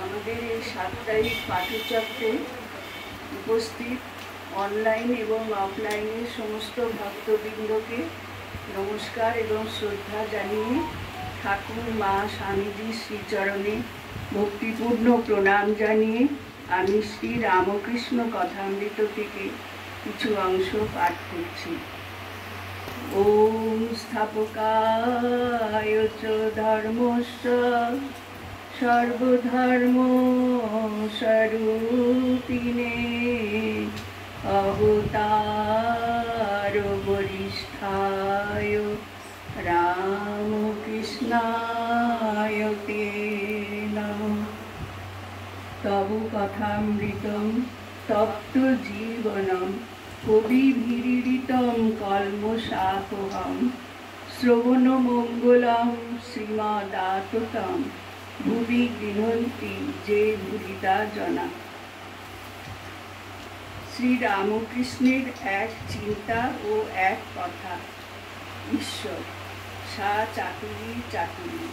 আমাদের এই সাপ্তাহিক পাঠচক্রে উপস্থিত অনলাইন এবং অফলাইনের সমস্ত ভক্তবৃন্দকে নমস্কার এবং শ্রদ্ধা জানিয়ে ঠাকুর মা স্বামীজির শ্রীচরণে ভক্তিপূর্ণ প্রণাম জানিয়ে আমি শ্রী রামকৃষ্ণ কথামৃত থেকে কিছু অংশ পাঠ করছি। ওম স্থাপকায় চ ধর্মস্য সর্বধর্ম স্বরূপিণে অবতার বরিষ্ঠায় রামকৃষ্ণায় তে নমঃ। তব কথামৃতম তপ্ত জীবনম কবিভিরিডিতম কল্মষাপহম শ্রবণমঙ্গলম শ্রীমদাততম ভুবি গৃহন্তি যে ভুরিদা জনা। শ্রীরামকৃষ্ণের এক চিন্তা ও এক কথা, ঈশ্বর সা চাতুরী চাতুরী।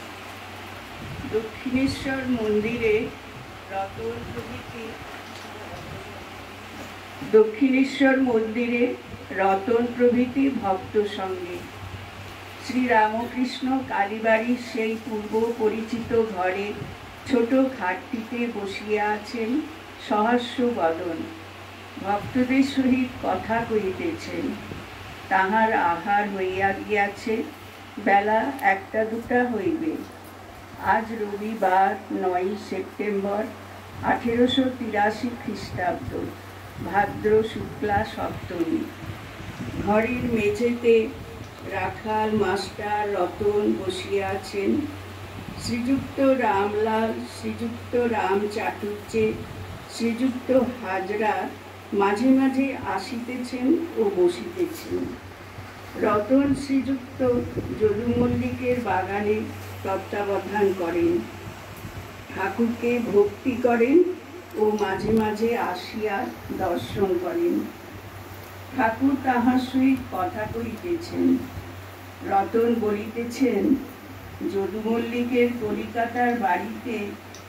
দক্ষিণেশ্বর মন্দিরে রতন প্রভৃতি ভক্ত সঙ্গে শ্রীরামকৃষ্ণ কালীবাড়ির সেই পূর্ব পরিচিত ঘরে ছোট খাটটিতে বসিয়া আছেন সহাস্য বদন, ভক্তদের সহিত কথা কহিতেছেন। তাহার আহার হইয়া গিয়াছে, বেলা 1টা-2টা হইবে। আজ রবিবার 9 সেপ্টেম্বর 1883 খ্রিস্টাব্দ, ভাদ্র শুক্লা সপ্তমী। ঘরের মেঝেতে রাখাল মাস্টার রতন বসিয়া আছেন। শ্রীযুক্ত রামলাল, শ্রীযুক্ত রাম চাটুর্যে, শ্রীযুক্ত হাজরা মাঝে মাঝে আসিতেছেন ও বসিতেছেন। রতন শ্রীযুক্ত যদু মল্লিকের বাগানে তত্ত্বাবধান করেন, ঠাকুরকে ভক্তি করেন ও মাঝে মাঝে আসিয়া দর্শন করেন। ঠাকুর তাহার সহিত কথা কহিতেছেন। রতন বলিতেছেন, যদু মল্লিকের কলিকাতার বাড়িতে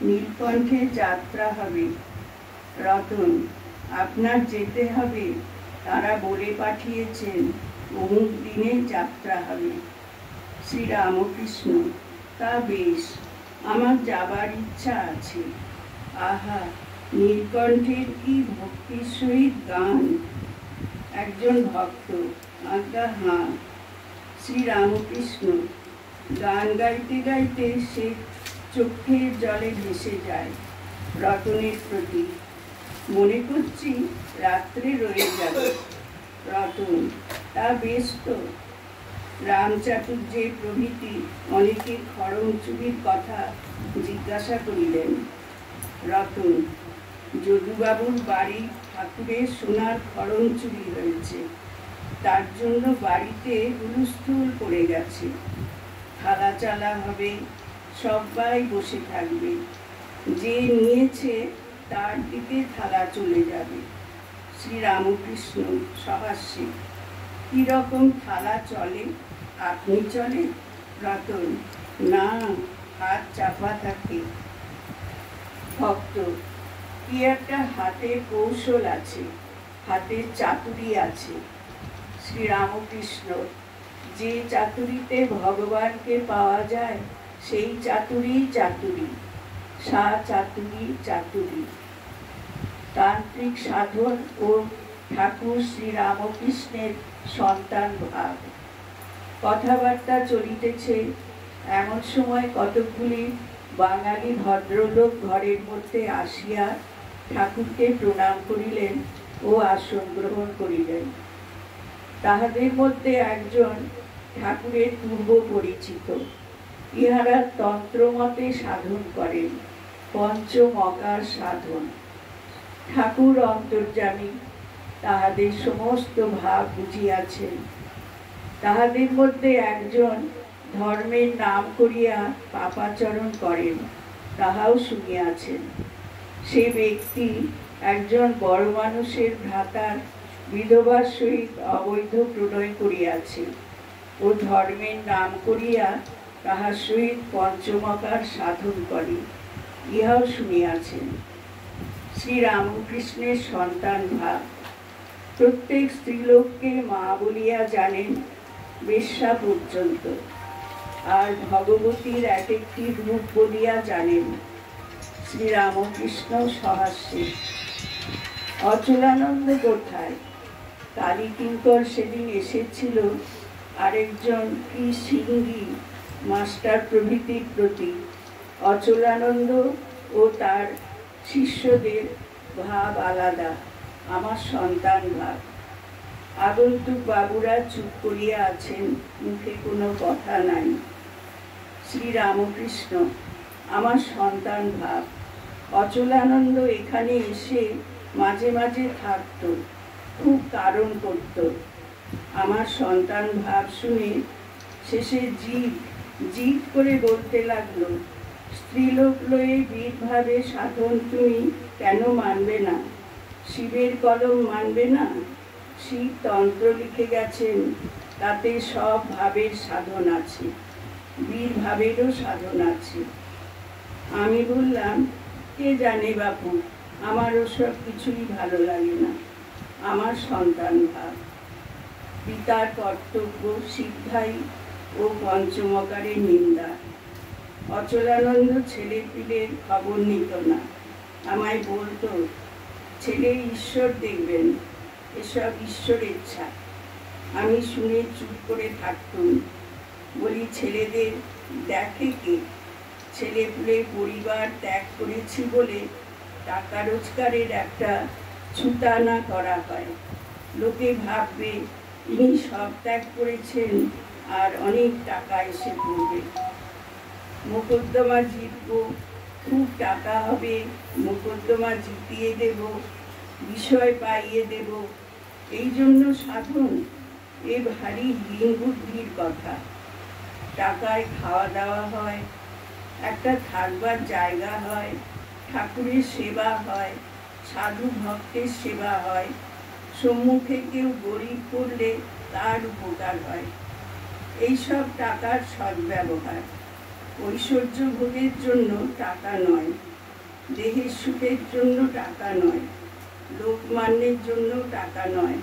নীলকণ্ঠে যাত্রা হবে। রতন, আপনার যেতে হবে, তারা বলে পাঠিয়েছেন অমুক দিনে যাত্রা হবে। শ্রীরামকৃষ্ণ, তা বেশ, আমার যাবার ইচ্ছা আছে। আহা, নীলকণ্ঠের কি ভক্তির সহিত গান। একজন ভক্ত, আজ্ঞা হাঁ। শ্রীরামকৃষ্ণ, গান গাইতে গাইতে সে চোখের জলে ভেসে যায়। রতনের প্রতি, মনে করছি রাত্রে রয়ে যাবে। রতন, তা বেশ তো। রামচাটুর্যে প্রভৃতি অনেকে খড়ম চুরির কথা জিজ্ঞাসা করিলেন। রতন, যদুবাবুর বাড়ি ঠাকুরের সোনার খড়ম চুরি হয়েছে, তার জন্য বাড়িতে হুলস্থুল পড়ে গেছে। থালা চালা হবে, সবাই বসে থাকবে, যে নিয়েছে তার দিকে থালা চলে যাবে। শ্রীরামকৃষ্ণ সহাস্যে, কিরকম থালা চলে, আপনি চলে? রতন, না, হাত চাপা থাকে। ভক্ত, কি একটা হাতে কৌশল আছে, হাতে চাতুরি আছে। শ্রীরামকৃষ্ণ, যে চাতুরিতে ভগবানকে পাওয়া যায় সেই চাতুরি চাতুরি, সা চাতুরি চাতুরি। তান্ত্রিক সাধন ও ঠাকুর শ্রীরামকৃষ্ণের সন্তান ভাব। কথাবার্তা চলিতেছে, এমন সময় কতকগুলি বাঙালি ভদ্রলোক ঘরের মধ্যে আসিয়া ঠাকুরকে প্রণাম করিলেন ও আসন গ্রহণ করিলেন। তাহাদের মধ্যে একজন ঠাকুরের পূর্ব পরিচিত। ইহারা তন্ত্রমতে সাধন করেন, পঞ্চমকার সাধন। ঠাকুর অন্তর্যামী, তাহাদের সমস্ত ভাব বুঝিয়াছেন। তাহাদের মধ্যে একজন ধর্মের নাম করিয়া পাপাচরণ করেন, তাহাও শুনিয়াছেন। সে ব্যক্তি একজন বড় মানুষের ভ্রাতার বিধবার সহিত অবৈধ প্রণয় করিয়াছে ও ধর্মের নাম করিয়া তাহার সহিত পঞ্চমকার সাধন করে। ইহাও শুনিয়াছেন। শ্রীরামকৃষ্ণের সন্তান ভাব, প্রত্যেক স্ত্রীলোককে মা বলিয়া জানেন, বেশ্যা পর্যন্ত, আর ভগবতীর এক একটি রূপ বলিয়া জানেন। শ্রীরামকৃষ্ণ সহাস্যে। অচলানন্দ কোথায়? কালী কিঙ্কর সেদিন এসেছিল আরেকজন কি সিংহী মাস্টার প্রভৃতির প্রতি। অচলানন্দ ও তার শিষ্যদের ভাব আলাদা, আমার সন্তান ভাব। আগন্তুক বাবুরা চুপ করিয়া আছেন, মুখে কোনো কথা নাই। শ্রীরামকৃষ্ণ, আমার সন্তান ভাব। অচলানন্দ এখানে এসে মাঝে মাঝে থাকত, খুব কারণ করত। আমার সন্তান ভাব শুনে শেষে জিদ করে বলতে লাগলো, স্ত্রীলোক লয়ে বীরভাবে সাধন তুমি কেন মানবে না? শিবের কলম মানবে না? শিব তন্ত্র লিখে গেছেন, তাতে সব ভাবের সাধন আছে, বীর ভাবেরও সাধন আছে। আমি বললাম, কে জানে বাপু, আমার ওসব কিছুই ভালো লাগে না। আমার সন্তান ভাব। পিতার কর্তব্য সিদ্ধাই ও পঞ্চমকারের নিন্দা। অচলানন্দ ছেলে পিলের খবর নিত না, আমায় বলতো, ছেলে ঈশ্বর দেখবেন, এসব ঈশ্বর ইচ্ছা। আমি শুনে চুপ করে থাকতুম। বলি, ছেলেদের দেখে কে? ছেলে পুলে পরিবার ত্যাগ করেছি বলে টাকা রোজগারের একটা ছুতানা করা হয়। লোকে ভাববে ইনি সব ত্যাগ করেছেন আর অনেক টাকা এসে পড়বে। মোকদ্দমা জিতব, খুব টাকা হবে, মোকদ্দমা জিতিয়ে দেব, বিষয় পাইয়ে দেব, এই জন্য সাধন? এ ভারী হীন বুদ্ধির কথা। টাকায় খাওয়া দাওয়া হয়, একটা থাকবার জায়গা হয়, ঠাকুরের সেবা হয়, সাধু ভক্তের সেবা হয়, সম্মুখে কেউ গরিব পড়লে তার উপকার হয়। এইসব টাকার সদ্ব্যবহার। ঐশ্বর্য ভোগের জন্য টাকা নয়, দেহের সুখের জন্য টাকা নয়, লোকমান্যের জন্য টাকা নয়।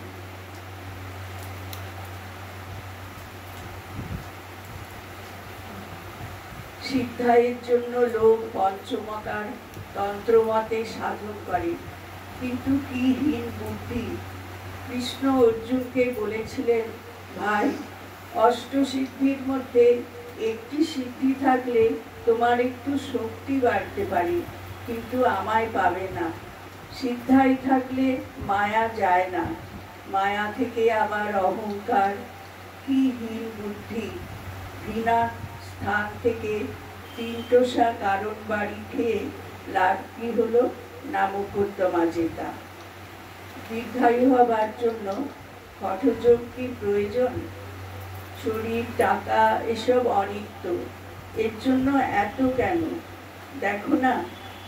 সিদ্ধায়ের জন্য লোক পঞ্চমকার তন্ত্রমতে সাধন করে, কিন্তু কি হীন বুদ্ধি! কৃষ্ণ অর্জুনকে বলেছিলেন, ভাই, অষ্টসিদ্ধির মধ্যে একটি সিদ্ধি থাকলে তোমার একটু শক্তি বাড়তে পারে, কিন্তু আমায় পাবে না। সিদ্ধাই থাকলে মায়া যায় না, মায়া থেকে আবার অহংকার। কি হীন বুদ্ধি! ঘৃণা স্থান থেকে তিনটোসা কারণ বাড়ি খেয়ে লাভ কি হলো? না মোকদ্দমা জেতা। দীর্ঘায়ু হবার জন্য হঠযোগ কি প্রয়োজন? শরীর, টাকা এসব অনিত্য, এর জন্য এত কেন? দেখো না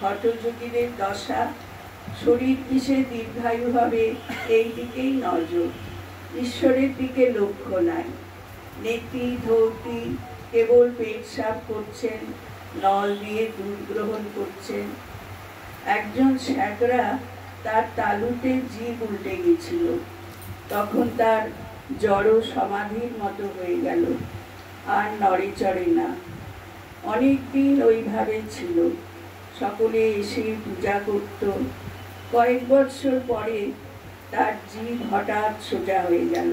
হঠযোগীদের দশা। শরীর কিসে দীর্ঘায়ু হবে এই দিকেই নজর, ঈশ্বরের দিকে লক্ষ্য নাই। নেতি ধৌতি কেবল পেট সাফ করছেন, নল দিয়ে দুধ গ্রহণ করছেন। একজন শ্যাকরা তার তালুতে জীব উল্টে গেছিল, তখন তার জড় সমাধির মতো হয়ে গেল, আর নড়ে চড়ে না। অনেকদিন ওইভাবে ছিল, সকলে এসে পূজা করত। কয়েক বৎসর পরে তার জীব হঠাৎ সোজা হয়ে গেল।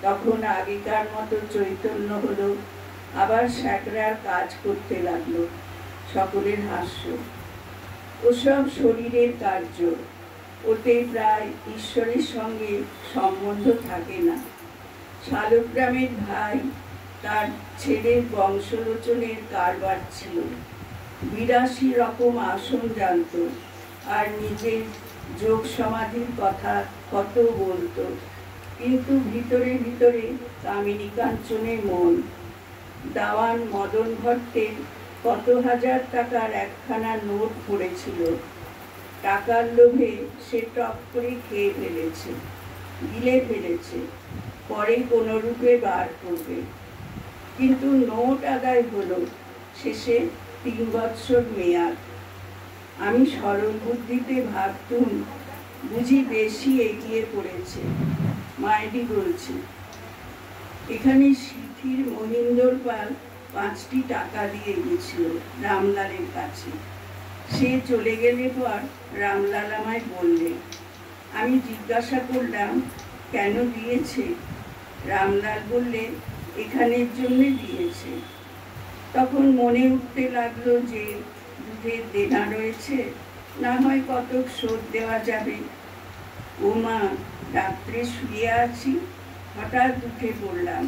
তখন আগেকার মতো চৈতন্য হলো, আবার শ্যাকরার কাজ করতে লাগলো। সকলের হাস্য। ওসব শরীরের কার্য, ওতে প্রায় ঈশ্বরের সঙ্গে সম্বন্ধ থাকে না। শালগ্রামের ভাই, তার ছেলের বংশলোচনের কারবার ছিল। ৮২ রকম আসন জানত, আর নিজের যোগ সমাধির কথা কত বলতো, কিন্তু ভিতরে ভিতরে কামিনী কাঞ্চনে মন। দাওয়ান মদন ভট্টের কত হাজার টাকার একখানা নোট পড়েছিল, টাকার লোভে সে টক করে খেয়ে ফেলেছে, গিলে ফেলেছে, পরে কোনরূপে বার করবে। কিন্তু নোট আদায় হলো, শেষে ৩ বৎসর মেয়াদ। আমি সরল বুদ্ধিতে ভাবতুম বুঝি বেশি এগিয়ে পড়েছে। মায়েরই বলছে, এখানে সিথির মহিন্দর পাল 5টি টাকা দিয়ে গেছিল রামলালের কাছে। সে চলে গেলে পর রামলাল আমায় বললে। আমি জিজ্ঞাসা করলাম, কেন দিয়েছে? রামলাল বললে, এখানের জন্য দিয়েছে। তখন মনে উঠতে লাগলো যে দুধের দেনা রয়েছে, না হয় কতক শোধ দেওয়া যাবে। ও মা, রাত্রে শুয়ে আছি, হঠাৎ উঠে পড়লাম।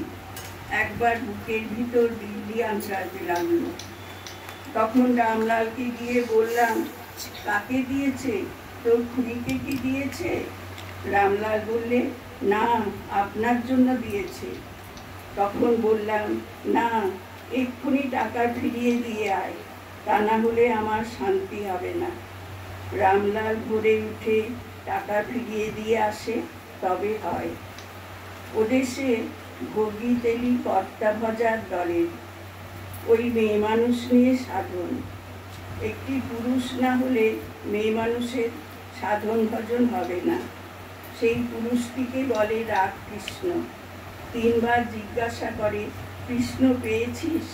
একবার বুকের ভিতর বিল্লি আঁচড়াতে লাগলো। তখন রামলালকে গিয়ে বললাম, কাকে দিয়েছে? তোর খুড়িকে কি দিয়েছে? রামলাল বললে, না, আপনার জন্য দিয়েছে। তখন বললাম, না, এক্ষুনি টাকা ফিরিয়ে দিয়ে আয়, তা না হলে আমার শান্তি হবে না। রামলাল ভোরে উঠে টাকা ফিরিয়ে দিয়ে আসে, তবে হয়। ওদেশে ভোগী তেলি কর্তা ভজার দলের। ওই মেয়ে মানুষ নিয়ে সাধন। একটি পুরুষ না হলে মেয়ে মানুষের সাধন ভজন হবে না। সেই পুরুষটিকে বলে রাগ কৃষ্ণ। 3 বার জিজ্ঞাসা করে, কৃষ্ণ পেয়েছিস?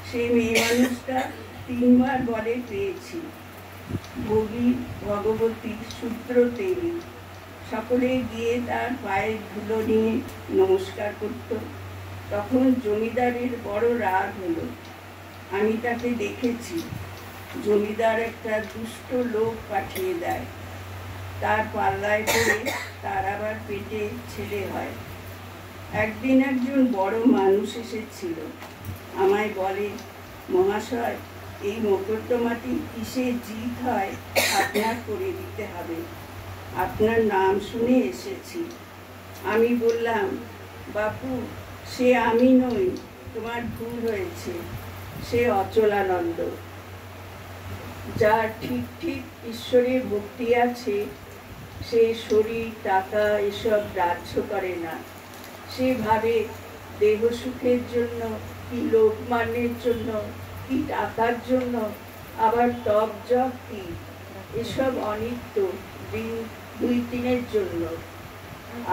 সেই মেয়ে মানুষটা 3 বার বলে, পেয়েছি। ভোগী ভগবতী সূত্র তেলি। সকলে গিয়ে তার পায়ের ধুলো নিয়ে নমস্কার করত। তখন জমিদারের বড় রাগ হলো। আমি তাকে দেখেছি। জমিদার একটা দুষ্ট লোক পাঠিয়ে দেয়, তার পাল্লায় পড়ে তার আবার পেটে ছেলে হয়। একদিন একজন বড় মানুষ এসেছিল, আমায় বলে, মহাশয়, এই মোকদ্দমাটি কিসের জিত হয় আপনার করে দিতে হবে। আপনার নাম শুনে এসেছি। আমি বললাম, বাপু, সে আমি নই, তোমার ভুল হয়েছে। সে অচলানন্দ। যার ঠিক ঠিক ঈশ্বরের ভক্তি আছে, সে শরীর, টাকা এসব গ্রাহ্য করে না। সে ভাবে দেহ সুখের জন্য, কি লোকমান্যের জন্য, কি টাকার জন্য, আবার তপ জপ কি, এসব অনিত্য, দিন 2-3 জন্য।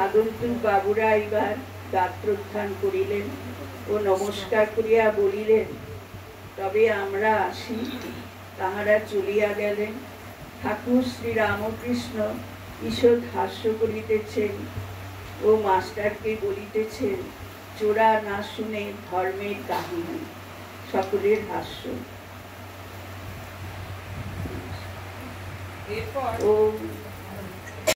আগন্তুক বাবুরা এবার গাত্রোত্থান করিলেন ও নমস্কার করিয়া বলিলেন, তবে আমরা আসি। তাহারা চলিয়া গেলেন। ঠাকুর শ্রী রামকৃষ্ণ ঈষৎ হাস্য করিতেছেন ও মাস্টারকে বলিতেছেন, চোরা না শুনে ধর্মের কাহিনী। সকলের হাস্য। ও